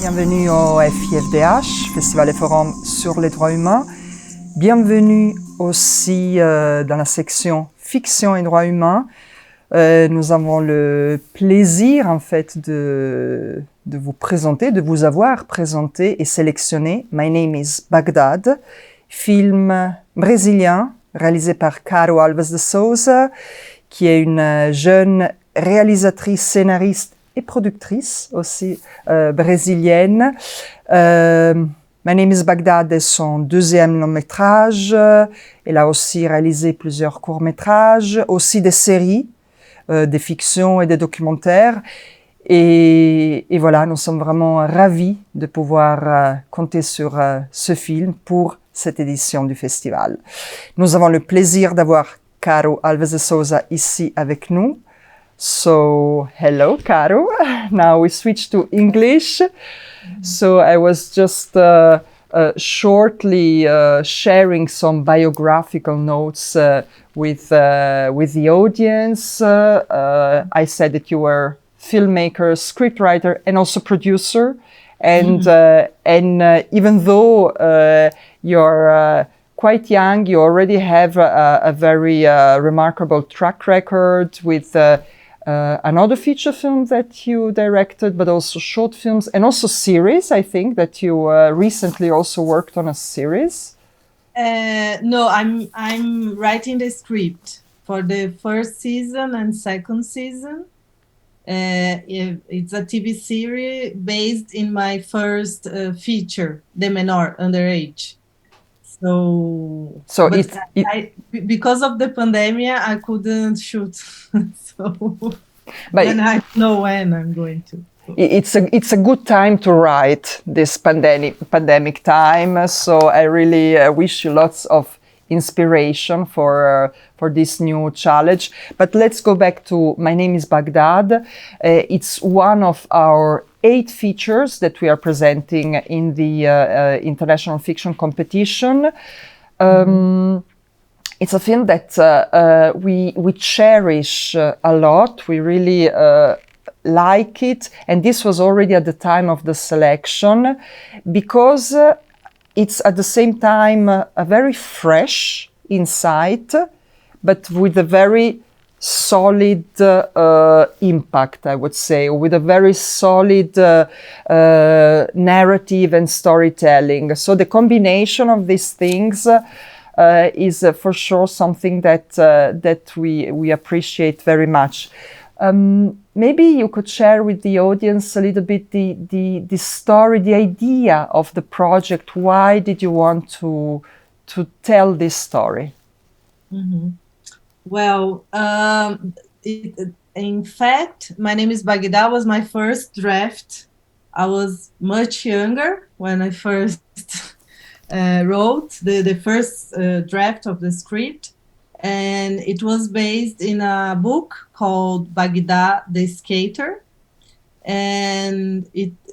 Bienvenue au FIFDH, Festival et Forum sur les droits humains. Bienvenue aussi dans la section Fiction et droits humains. Nous avons le plaisir en fait de vous présenter, de vous avoir présenté et sélectionné My Name is Baghdad, film brésilien réalisé par Caru Alves de Souza, qui est une jeune réalisatrice, scénariste et productrice aussi brésilienne. My Name is Baghdad est son deuxième long métrage. Elle a aussi réalisé plusieurs courts métrages, aussi des séries, des fictions et des documentaires. Et voilà, nous sommes vraiment ravis de pouvoir compter sur ce film pour cette édition du festival. Nous avons le plaisir d'avoir Caru Alves de Souza ici avec nous. So, hello, Caru. Now we switch to English. So I was just shortly sharing some biographical notes with the audience. I said that you were filmmaker, scriptwriter, and also producer. And even though you're quite young, you already have a very remarkable track record with another feature film that you directed, but also short films and also series. I think that you recently also worked on a series. No, I'm writing the script for the first season and second season. It's a TV series based in my first feature, The Menor, Underage. So because of the pandemic, I couldn't shoot. But I don't know when I'm going to. It's a good time to write this pandemic time. So I really wish you lots of inspiration for this new challenge. But let's go back to My Name is Baghdad. It's one of our 8 features that we are presenting in the International Fiction Competition. It's a film that we cherish a lot. We really like it. And this was already at the time of the selection because it's at the same time a very fresh insight, but with a very solid impact, I would say, with a very solid narrative and storytelling. So the combination of these things is for sure something that we appreciate very much. Maybe you could share with the audience a little bit the story, the idea of the project. Why did you want to tell this story? Mm-hmm. Well, in fact, My Name is Baghdad was my first draft. I was much younger when I first wrote the first draft of the script, and it was based in a book called Baghdad the Skater. And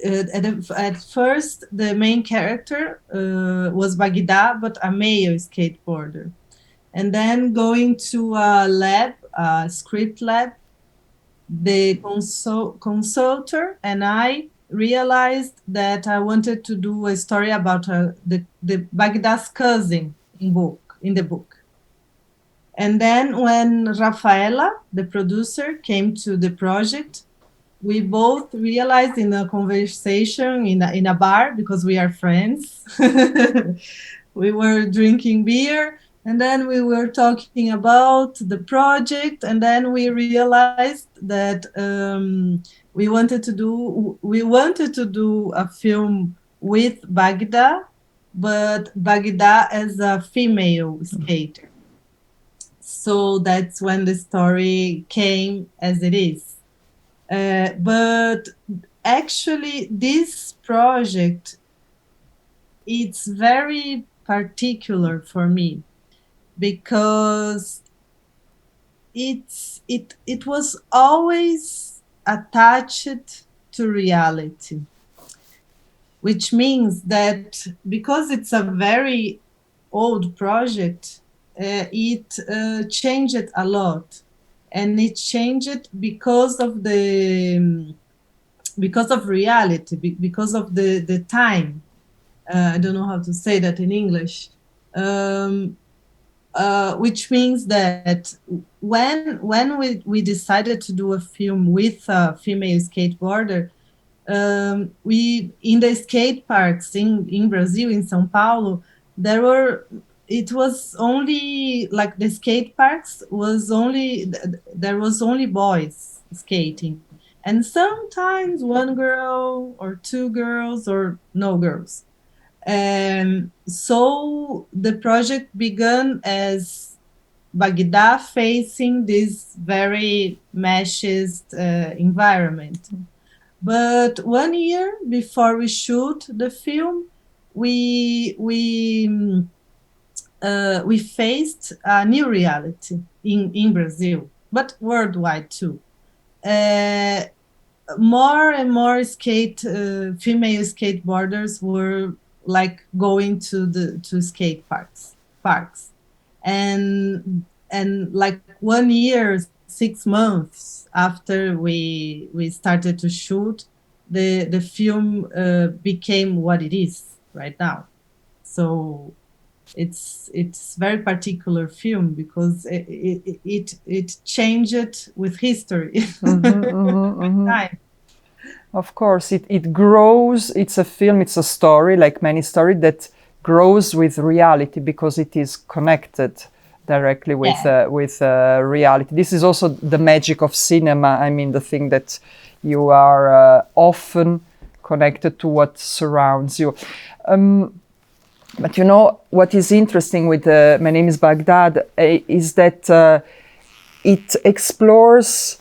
at first, the main character was Baghdad, but a male skateboarder. And then going to a lab, a script lab, the consultor and I realized that I wanted to do a story about the Baghdad's cousin in the book. And then when Rafaela, the producer, came to the project, we both realized in a conversation in a bar, because we are friends, we were drinking beer. And then we were talking about the project, and then we realized that we wanted to do a film with Baghdad, but Baghdad as a female skater. So that's when the story came as it is. But actually, this project, it's very particular for me, because it was always attached to reality, which means that because it's a very old project, it changed a lot, and it changed because of the because of reality, because of the time. I don't know how to say that in English. Which means that when we decided to do a film with a female skateboarder, we in the skate parks in Brazil, in São Paulo, it was only like the skate parks there was only boys skating, and sometimes one girl or two girls or no girls. So the project began as Baghdad facing this very machist environment. But 1 year before we shoot the film, we faced a new reality in Brazil, but worldwide too. More and more female skateboarders were like going to skate parks, and like 1 year, 6 months after we started to shoot, the film became what it is right now. So it's very particular film because it changed with history. Time. Of course, it grows. It's a film. It's a story, like many stories, that grows with reality because it is connected directly with reality. This is also the magic of cinema. I mean, the thing that you are often connected to what surrounds you. But you know what is interesting with My Name is Baghdad is that it explores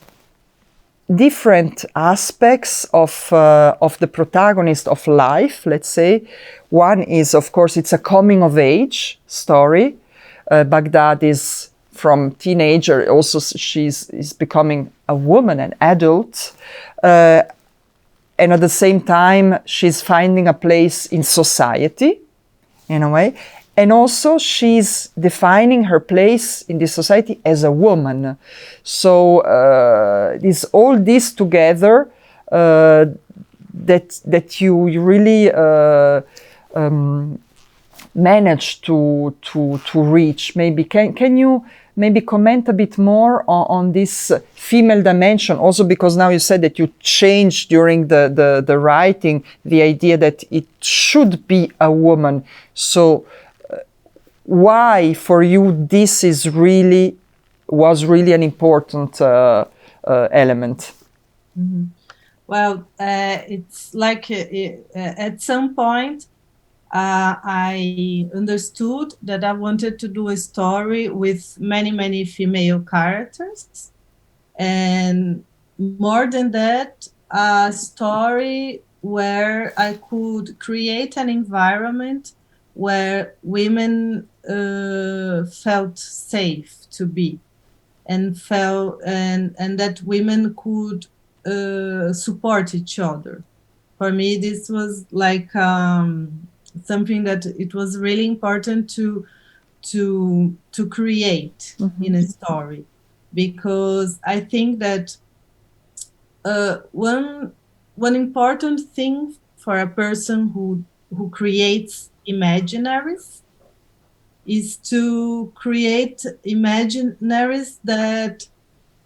different aspects of the protagonist of life, let's say. One is, of course, it's a coming of age story. Baghdad is from teenager, also is becoming a woman, an adult. And at the same time, she's finding a place in society, in a way. And also she's defining her place in this society as a woman. So all this together that you really manage to reach. Maybe can you maybe comment a bit more on this female dimension? Also because now you said that you changed during the writing the idea that it should be a woman. So why for you this was really an important element? Mm-hmm. Well, it's like at some point I understood that I wanted to do a story with many female characters, and more than that, a story where I could create an environment where women felt safe to be, and that women could support each other. For me, this was like something that it was really important to create in a story, because I think that one important thing for a person who creates imaginaries is to create imaginaries that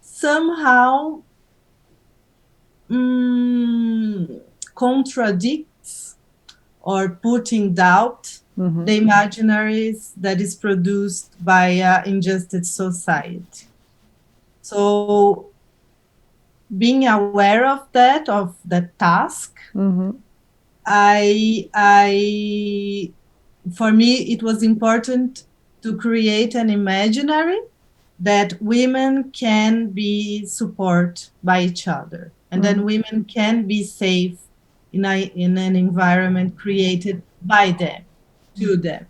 somehow contradicts or put in doubt the imaginaries that is produced by injustice society. So being aware of that task, for me, it was important to create an imaginary that women can be supported by each other, and then women can be safe in an environment created by them, to them.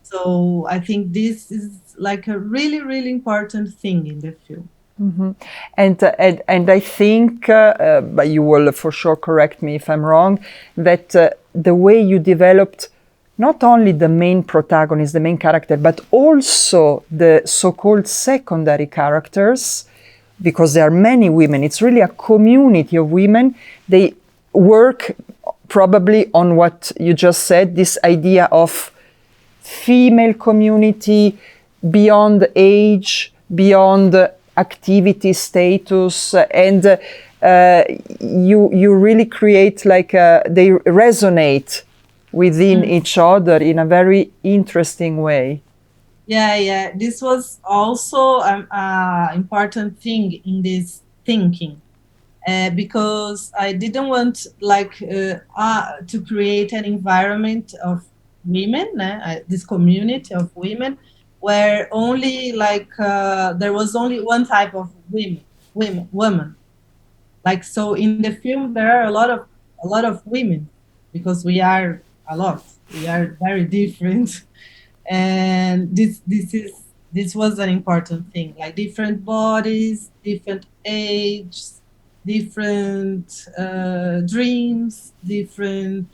So I think this is like a really important thing in the film. And I think, but you will for sure correct me if I'm wrong, that the way you developed not only the main protagonist, the main character, but also the so-called secondary characters, because there are many women. It's really a community of women. They work probably on what you just said, this idea of female community beyond age, beyond activity status, and you really create like they resonate within each other in a very interesting way. Yeah. This was also an important thing in this thinking. Because I didn't want like to create an environment of women, this community of women, where only like there was only one type of women. Like, so in the film there are a lot of women, because we are a lot. We are very different, and this was an important thing. Like different bodies, different ages, different dreams, different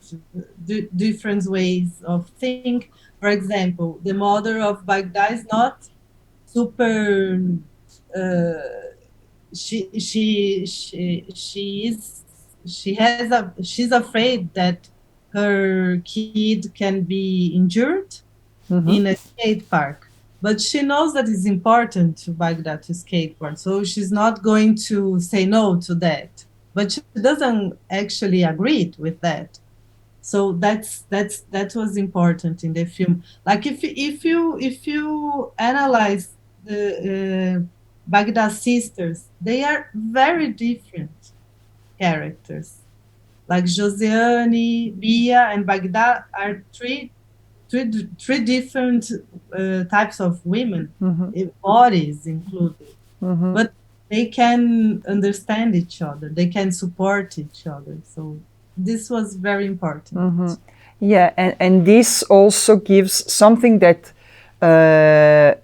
ways of think. For example, the mother of Baghdad is not super. She's afraid that her kid can be injured in a skate park. But she knows that it's important to Baghdad to skateboard, so she's not going to say no to that. But she doesn't actually agree with that. So that was important in the film. Like if you analyze the Baghdad sisters, they are very different characters. Like Josiane, Bia, and Baghdad are three different types of women, bodies included, but they can understand each other, they can support each other. So this was very important. Yeah, and this also gives something that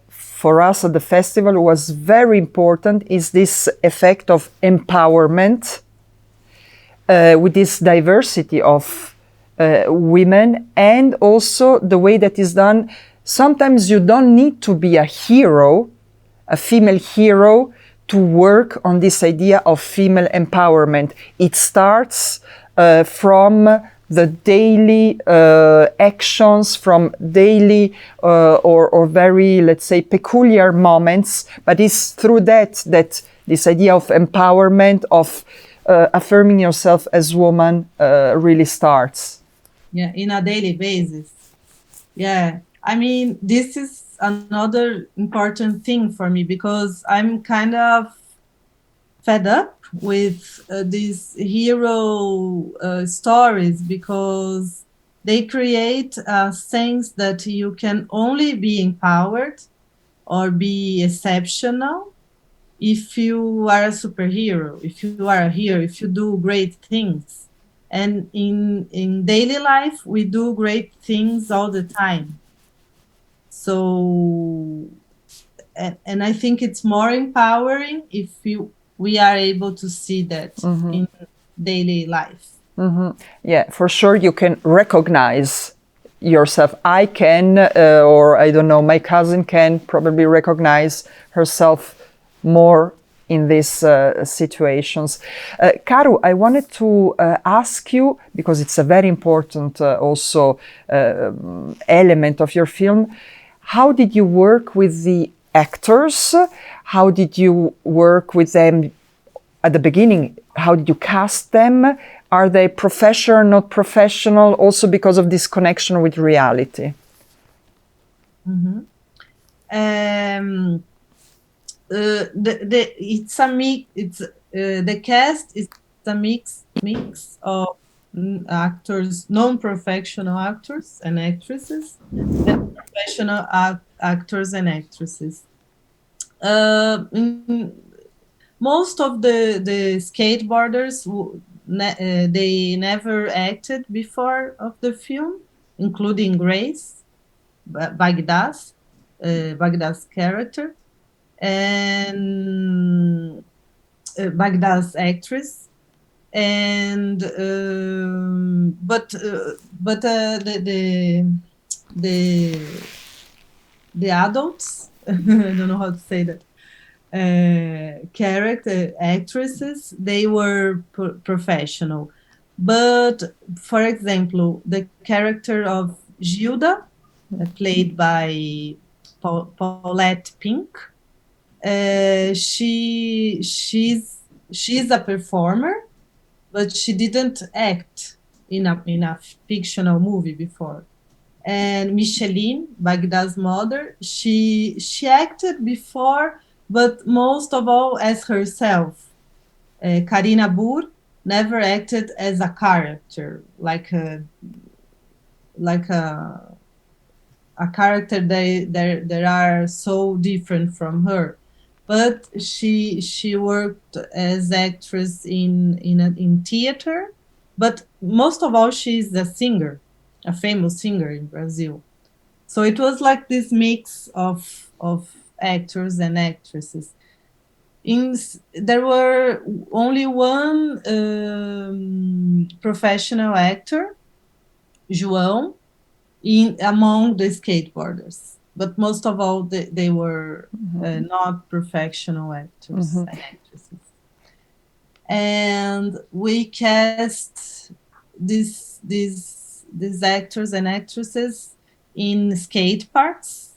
for us at the festival was very important, is this effect of empowerment with this diversity of women, and also the way that is done. Sometimes you don't need to be a hero, a female hero, to work on this idea of female empowerment. It starts from the daily actions, from daily or very, let's say, peculiar moments, but it's through that this idea of empowerment, of affirming yourself as woman really starts. Yeah, in a daily basis. Yeah, I mean, this is another important thing for me, because I'm kind of fed up with these hero stories, because they create a sense that you can only be empowered or be exceptional if you are a superhero, if you are a hero, if you do great things. And in daily life, we do great things all the time. So, and I think it's more empowering if we are able to see that in daily life. Yeah, for sure, you can recognize yourself. I can, or I don't know, my cousin can probably recognize herself more in these situations. Caru, I wanted to ask you, because it's a very important also element of your film, how did you work with the actors? How did you work with them at the beginning? How did you cast them? Are they professional, not professional? Also because of this connection with reality. It's a mix. It's the cast is a mix of actors, non-professional actors and actresses, and professional actors and actresses. Most of the skateboarders, they never acted before of the film, including Grace, Baghdad's character, and Baghdad's actress, and but the adults, I don't know how to say that, character actresses, they were professional. But, for example, the character of Gilda, played by Paulette Pink, she's a performer, but she didn't act in a fictional movie before. And Micheline, Baghdad's mother, she acted before, but most of all as herself. Karina Burr never acted as a character, like a character that are so different from her. But she worked as actress in theater, but most of all she's a singer, a famous singer in Brazil. So it was like this mix of actors and actresses. There were only one professional actor, João, among the skateboarders, but most of all they were not professional actors and actresses. And we cast these actors and actresses in skate parks,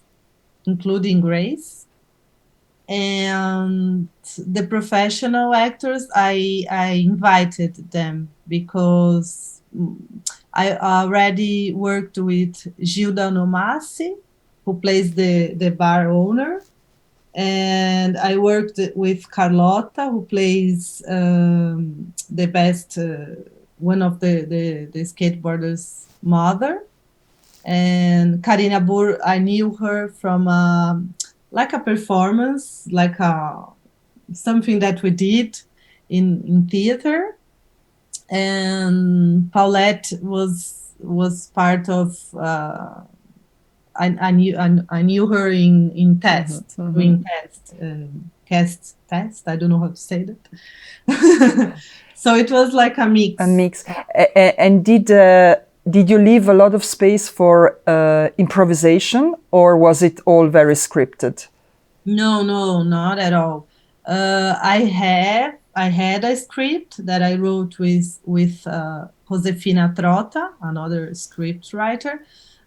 including Grace. And the professional actors, I invited them because I already worked with Gilda Nomassi, who plays the bar owner. And I worked with Carlota, who plays the best, one of the skateboarders' mother. And Karina Burr, I knew her from like a performance, like something that we did in theater. And Paulette was part of. I knew her in test, doing cast test. I don't know how to say that. So it was like a mix. A mix. And did you leave a lot of space for improvisation, or was it all very scripted? No, not at all. I had a script that I wrote with Josefina Trota, another script writer.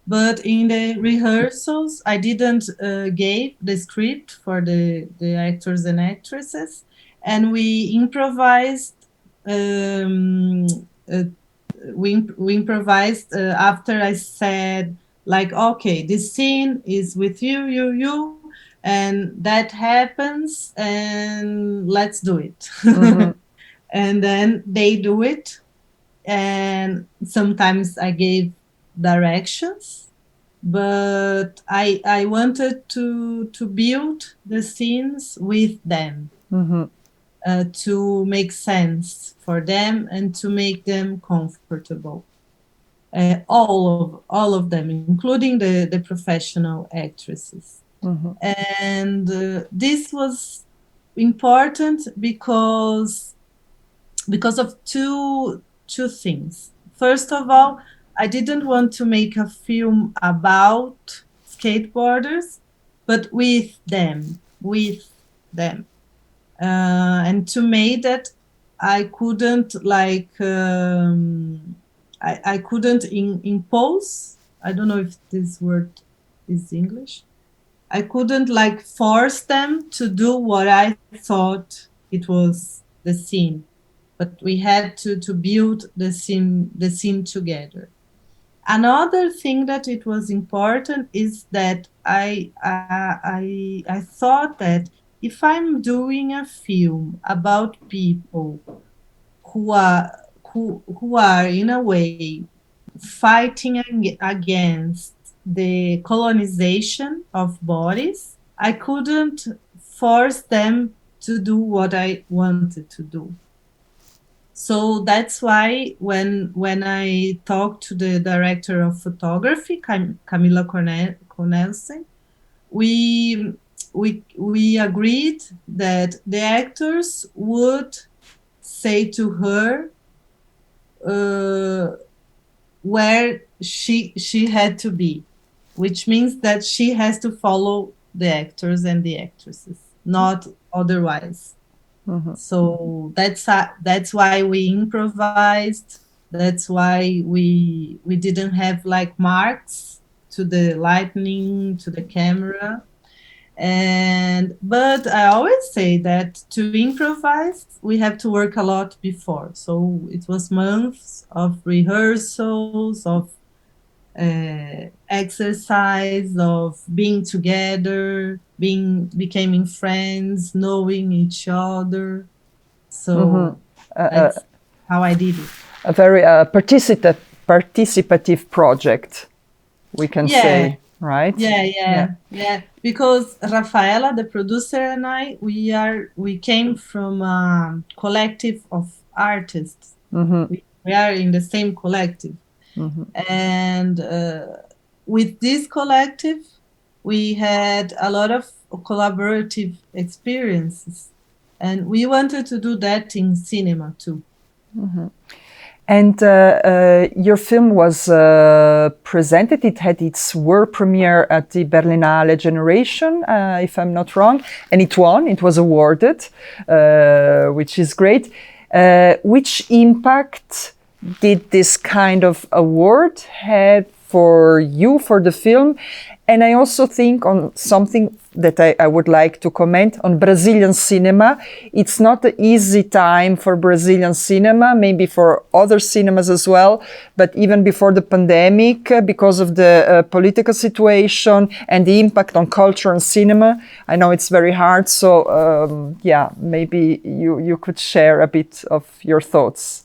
But in the rehearsals, I didn't give the script for the actors and actresses, and we improvised. We improvised after I said, like, okay, this scene is with you, and that happens, and let's do it. And then they do it, and sometimes I gave directions, but I wanted to build the scenes with them, to make sense for them and to make them comfortable. All of them, including the professional actresses. And this was important because of two things. First of all, I didn't want to make a film about skateboarders, but with them. And to make that, I couldn't I couldn't impose. I don't know if this word is English. I couldn't force them to do what I thought it was the scene, but we had to build the scene together. Another thing that it was important is that I thought that if I'm doing a film about people who are in a way fighting against the colonization of bodies, I couldn't force them to do what I wanted to do. So that's why when I talked to the director of photography, Camila Cornelsen, we agreed that the actors would say to her where she had to be, which means that she has to follow the actors and the actresses, not otherwise. So that's why we improvised That's why we didn't have like marks to the lightning, to the camera. But I always say that to improvise, we have to work a lot before. So it was months of rehearsals, of exercise, of being together, becoming friends, knowing each other. So that's how I did it. A very participative project, we can say, right? Yeah. Because Rafaela, the producer, and I, we came from a collective of artists. We are in the same collective. And with this collective, we had a lot of collaborative experiences. And we wanted to do that in cinema too. And your film was presented, it had its world premiere at the Berlinale Generation, if I'm not wrong, and it won, it was awarded, which is great. Which impact did this kind of award have for you, for the film? And I also think on something that I would like to comment on Brazilian cinema. It's not an easy time for Brazilian cinema, maybe for other cinemas as well, but even before the pandemic, because of the political situation and the impact on culture and cinema, I know it's very hard. So yeah, maybe you could share a bit of your thoughts.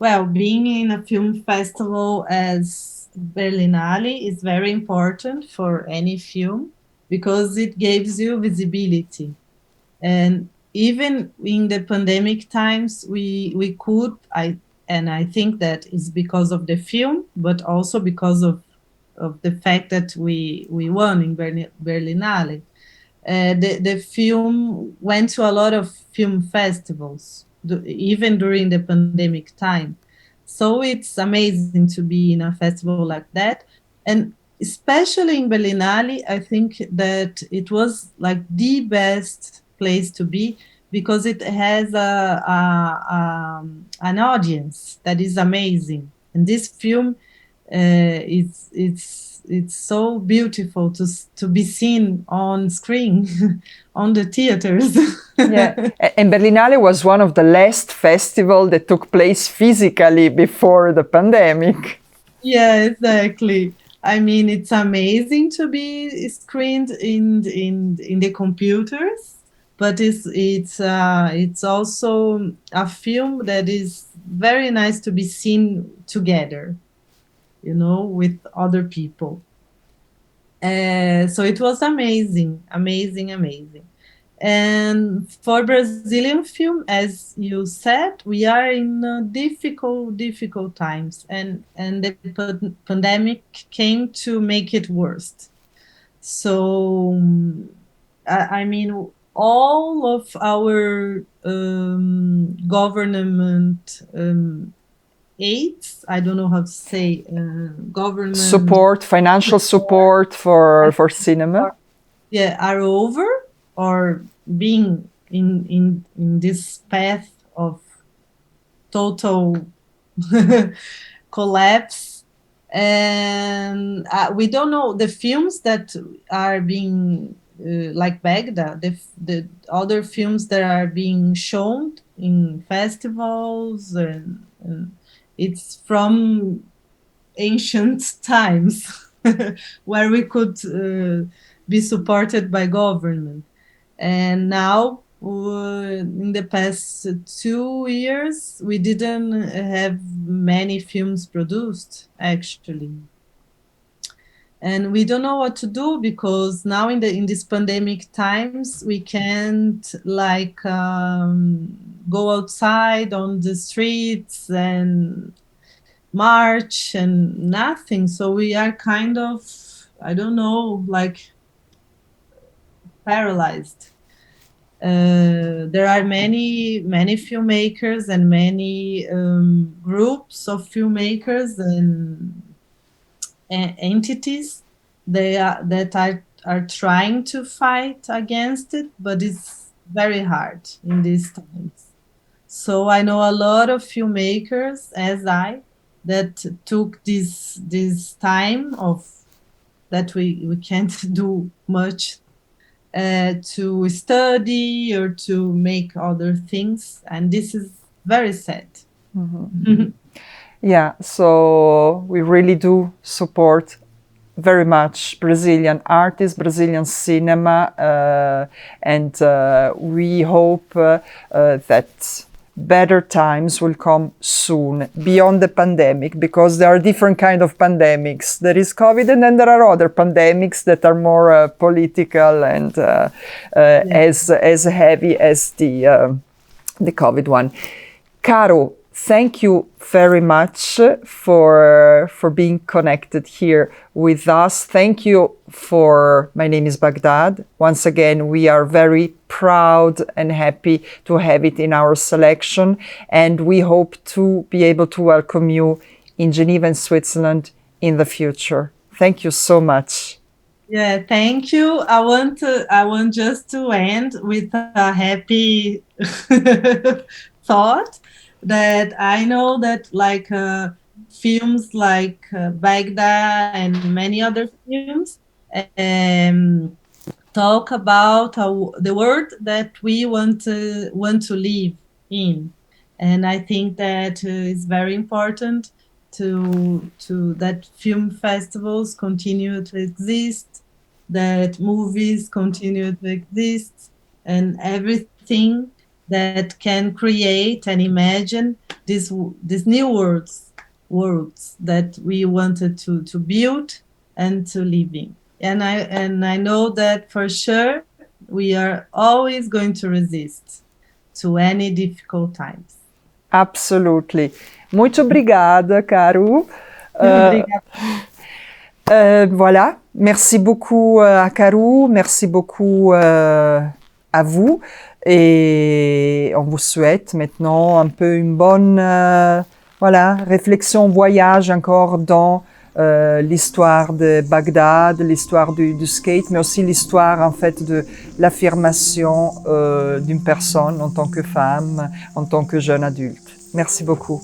Well, being in a film festival as Berlinale is very important for any film because it gives you visibility. And even in the pandemic times, we could, I think that is because of the film, but also because of the fact that we won in Berlinale. The film went to a lot of film festivals, even during the pandemic time. So it's amazing to be in a festival like that. And especially in Berlinale, I think that it was like the best place to be because it has an audience that is amazing. And this film it's so beautiful to be seen on screen on the theaters. Yeah, and Berlinale was one of the last festivals that took place physically before the pandemic. Yeah, exactly. I mean, it's amazing to be screened in the computers, but it's also a film that is very nice to be seen together, you know, with other people. So it was amazing. And for Brazilian film, as you said, we are in difficult times, and the pandemic came to make it worse. So I mean, all of our government aids, I don't know how to say, government support, financial support for cinema. Yeah, are over or being in this path of total collapse. And we don't know the films that are being like Baghdad, the other films that are being shown in festivals, and it's from ancient times where we could be supported by government. And now, in the past 2 years, we didn't have many films produced, actually. And we don't know what to do because now in these pandemic times, we can't like go outside on the streets and march and nothing. So we are kind of, I don't know, like paralyzed. There are many filmmakers and many groups of filmmakers and entities that are trying to fight against it, but it's very hard in these times. So I know a lot of filmmakers, as I, that took this time of that we can't do much to study or to make other things, and this is very sad. Yeah, so we really do support very much Brazilian artists, Brazilian cinema, and we hope that better times will come soon, beyond the pandemic, because there are different kind of pandemics. There is COVID, and then there are other pandemics that are more political and as heavy as the COVID one. Caru, thank you very much for being connected here with us. Thank you for, my name is Baghdad. Once again, we are very proud and happy to have it in our selection, and we hope to be able to welcome you in Geneva and Switzerland in the future. Thank you so much. Yeah, thank you. I want just to end with a happy thought that I know that like films like Baghdad and many other films talk about the world that we want to live in, and I think that is very important to that film festivals continue to exist, that movies continue to exist, and everything that can create and imagine these new worlds that we wanted to build and to live in. And I know that for sure we are always going to resist to any difficult times. Absolutely. Muito obrigada, Caru. Voilà. Merci beaucoup à Caru. Merci beaucoup à vous. Et on vous souhaite maintenant un peu une bonne réflexion, voyage encore dans l'histoire de Baghdad, l'histoire du skate, mais aussi l'histoire en fait de l'affirmation d'une personne en tant que femme, en tant que jeune adulte. Merci beaucoup.